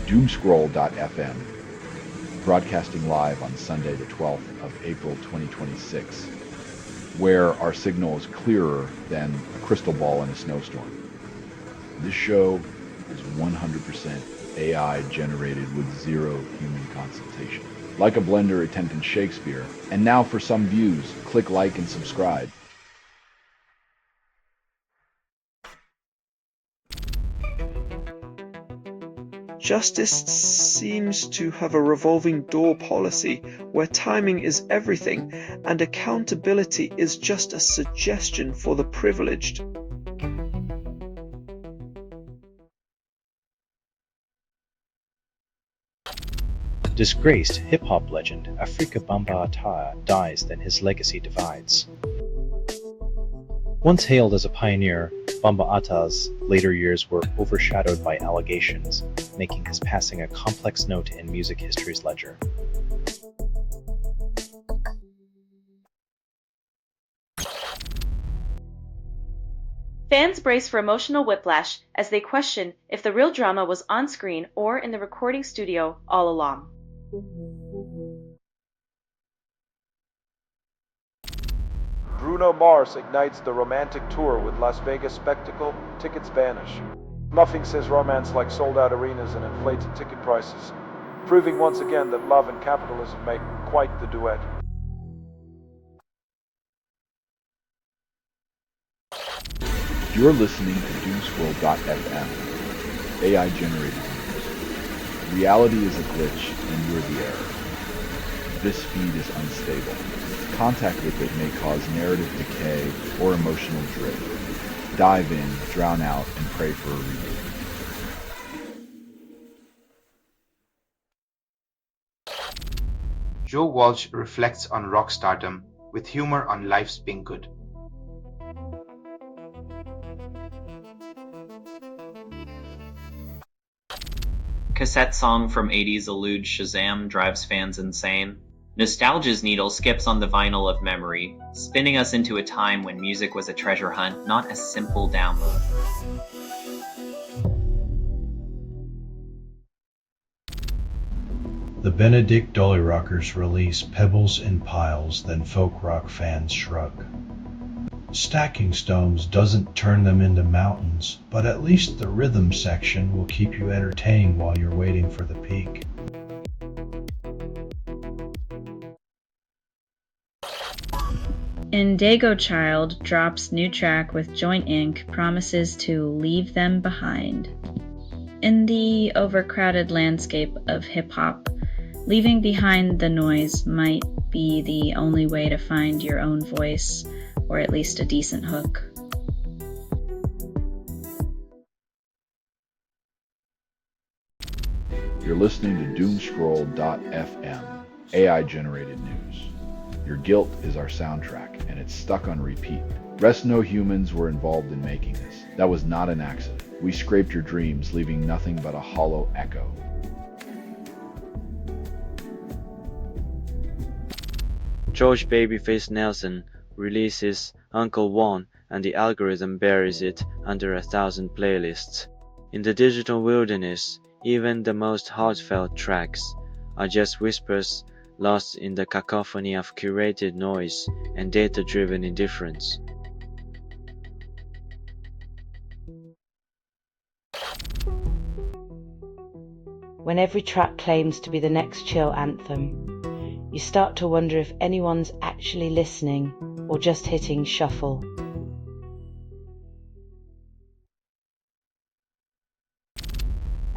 Doomscroll.fm, broadcasting live on Sunday the 12th of April 2026, where our signal is clearer than a crystal ball in a snowstorm. This show is 100% AI generated with zero human consultation. Like a blender attempting Shakespeare. And now for some views, click like and subscribe. Justice seems to have a revolving door policy where timing is everything and accountability is just a suggestion for the privileged. Disgraced hip-hop legend Afrika Bambaataa dies, then his legacy divides. Once hailed as a pioneer, Bambaataa's later years were overshadowed by allegations, making his passing a complex note in music history's ledger. Fans brace for emotional whiplash as they question if the real drama was on screen or in the recording studio all along. Bruno Mars ignites the romantic tour with Las Vegas spectacle, tickets vanish. Nothing says romance like sold-out arenas and inflated ticket prices, proving once again that love and capitalism make quite the duet. You're listening to Doomscroll.fm, AI-generated news. Reality is a glitch and you're the error. This feed is unstable. Contact with it may cause narrative decay or emotional drift. Dive in, drown out, and pray for a reboot. Joe Walsh reflects on rock stardom with humor on life's being good. Cassette song from 80s elude Shazam drives fans insane. Nostalgia's needle skips on the vinyl of memory, spinning us into a time when music was a treasure hunt, not a simple download. The Benedict Dolly Rockers release Pebbles in Piles, then folk rock fans shrug. Stacking stones doesn't turn them into mountains, but at least the rhythm section will keep you entertained while you're waiting for the peak. Indigo Child drops new track with Joint Inc. promises to leave them behind. In the overcrowded landscape of hip-hop, leaving behind the noise might be the only way to find your own voice, or at least a decent hook. You're listening to Doomscroll.fm, AI-generated news. Your guilt is our soundtrack, and it's stuck on repeat. Rest no humans were involved in making this. That was not an accident. We scraped your dreams, leaving nothing but a hollow echo. George Babyface Nelson releases Uncle One and the algorithm buries it under 1,000 playlists. In the digital wilderness, even the most heartfelt tracks are just whispers lost in the cacophony of curated noise and data-driven indifference. When every track claims to be the next chill anthem, you start to wonder if anyone's actually listening or just hitting shuffle.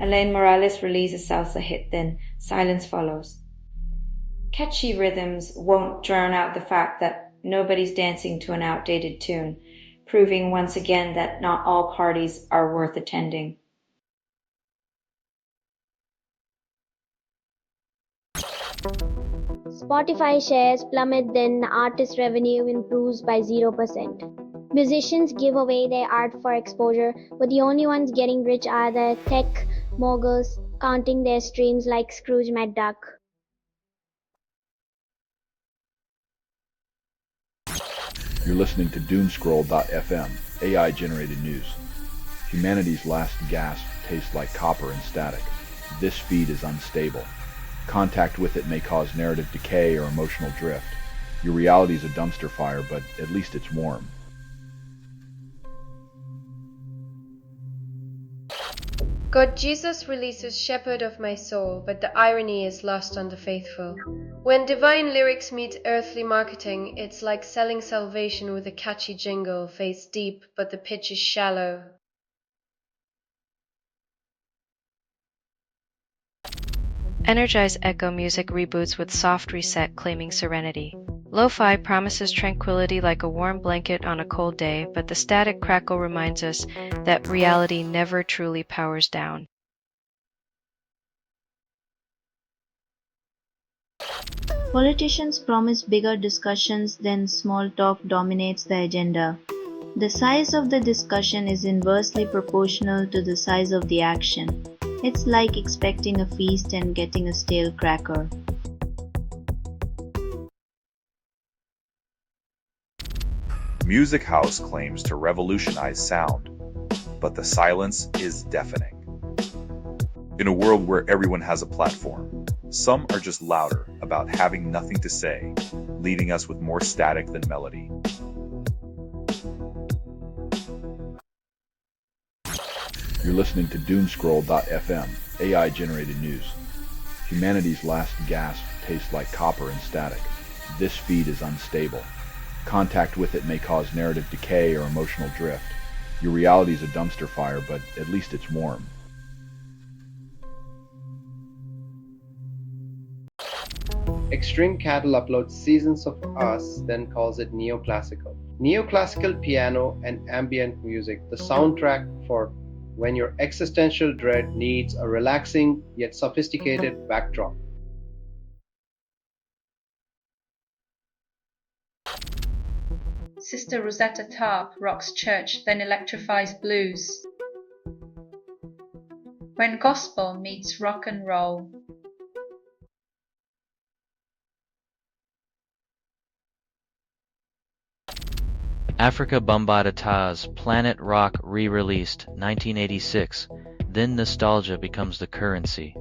Elaine Morales releases salsa hit, then silence follows. Catchy rhythms won't drown out the fact that nobody's dancing to an outdated tune, proving once again that not all parties are worth attending. Spotify shares plummet, then artist revenue improves by 0%. Musicians give away their art for exposure, but the only ones getting rich are the tech moguls counting their streams like Scrooge McDuck. You're listening to Doomscroll.fm, AI-generated news. Humanity's last gasp tastes like copper and static. This feed is unstable. Contact with it may cause narrative decay or emotional drift. Your reality is a dumpster fire, but at least it's warm. God Jesus releases Shepherd of my soul, but the irony is lost on the faithful. When divine lyrics meet earthly marketing, it's like selling salvation with a catchy jingle, face deep, but the pitch is shallow. Energized Echo Music reboots with soft reset claiming serenity. Lo-fi promises tranquility like a warm blanket on a cold day, but the static crackle reminds us that reality never truly powers down. Politicians promise bigger discussions, then small talk dominates the agenda. The size of the discussion is inversely proportional to the size of the action. It's like expecting a feast and getting a stale cracker. Music House claims to revolutionize sound, but the silence is deafening. In a world where everyone has a platform, some are just louder about having nothing to say, leaving us with more static than melody. You're listening to Doomscroll.fm, AI-generated news. Humanity's last gasp tastes like copper and static. This feed is unstable. Contact with it may cause narrative decay or emotional drift. Your reality is a dumpster fire, but at least it's warm. Extreme Cattle uploads Seasons of Us, then calls it neoclassical. Neoclassical piano and ambient music, the soundtrack for when your existential dread needs a relaxing yet sophisticated backdrop. Sister Rosetta Tarp rocks church, then electrifies blues. When gospel meets rock and roll. Africa Bambaataa Planet Rock re-released 1986, then nostalgia becomes the currency.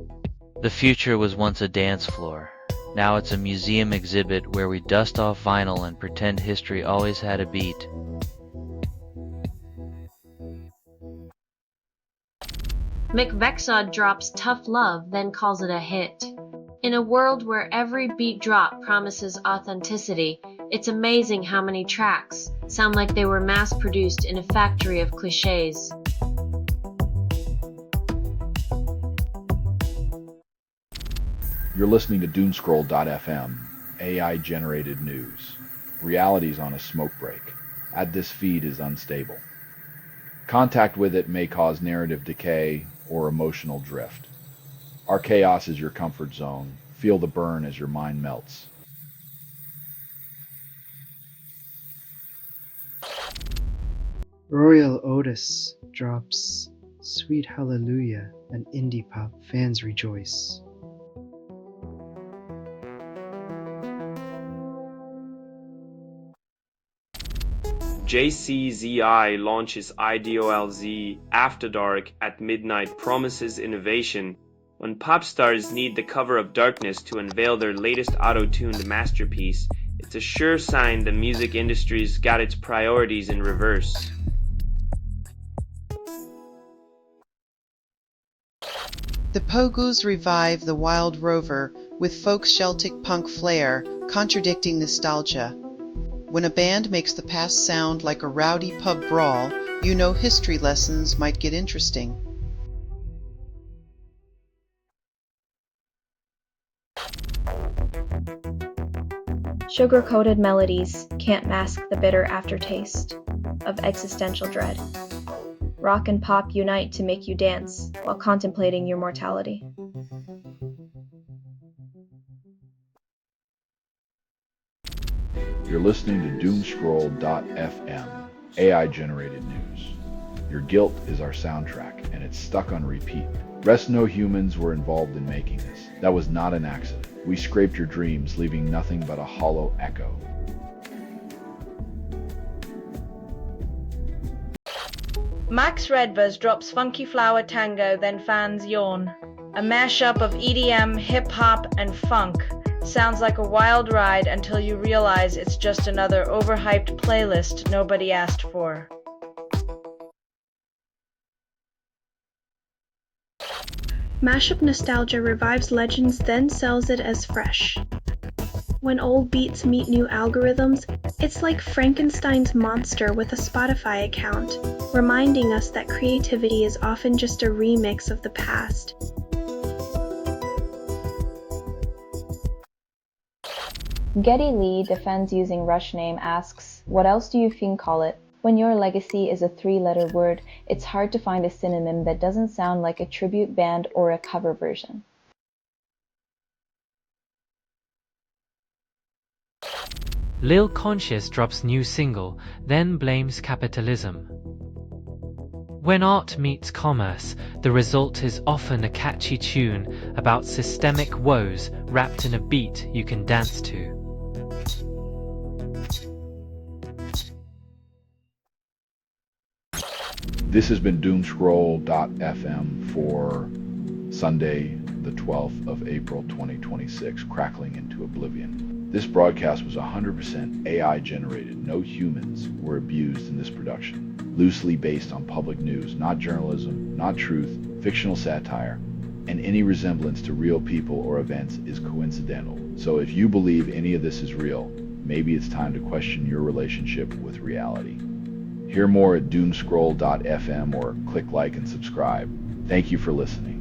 The future was once a dance floor. Now it's a museum exhibit where we dust off vinyl and pretend history always had a beat. McVexod drops Tough Love, then calls it a hit. In a world where every beat drop promises authenticity, it's amazing how many tracks sound like they were mass-produced in a factory of cliches. You're listening to Doomscroll.fm, AI-generated news. Reality's on a smoke break. This feed is unstable. Contact with it may cause narrative decay or emotional drift. Our chaos is your comfort zone. Feel the burn as your mind melts. Royal Otis drops Sweet Hallelujah and indie pop fans rejoice. JCZI launches IDOLZ After Dark at midnight promises innovation. When pop stars need the cover of darkness to unveil their latest auto-tuned masterpiece, it's a sure sign the music industry's got its priorities in reverse. The Pogus revive the Wild Rover with folk Celtic punk flair, contradicting nostalgia. When a band makes the past sound like a rowdy pub brawl, you know history lessons might get interesting. Sugar-coated melodies can't mask the bitter aftertaste of existential dread. Rock and pop unite to make you dance while contemplating your mortality. You're listening to Doomscroll.fm, AI-generated news. Your guilt is our soundtrack, and it's stuck on repeat. Rest no humans were involved in making this. That was not an accident. We scraped your dreams, leaving nothing but a hollow echo. Max Redvers drops Funky Flower Tango, then fans yawn. A mashup of EDM, hip-hop, and funk. Sounds like a wild ride until you realize it's just another overhyped playlist nobody asked for. Mashup nostalgia revives legends, then sells it as fresh. When old beats meet new algorithms, it's like Frankenstein's monster with a Spotify account, reminding us that creativity is often just a remix of the past. Geddy Lee defends using Rush name asks, what else do you fiend call it? When your legacy is a 3-letter word, it's hard to find a synonym that doesn't sound like a tribute band or a cover version. Lil Conscious drops new single, then blames capitalism. When art meets commerce, the result is often a catchy tune about systemic woes wrapped in a beat you can dance to. This has been Doomscroll.fm for Sunday, the 12th of April 2026, crackling into oblivion. This broadcast was 100% AI generated. No humans were abused in this production. Loosely based on public news, not journalism, not truth, fictional satire, and any resemblance to real people or events is coincidental. So if you believe any of this is real, maybe it's time to question your relationship with reality. Hear more at Doomscroll.fm or click like and subscribe. Thank you for listening.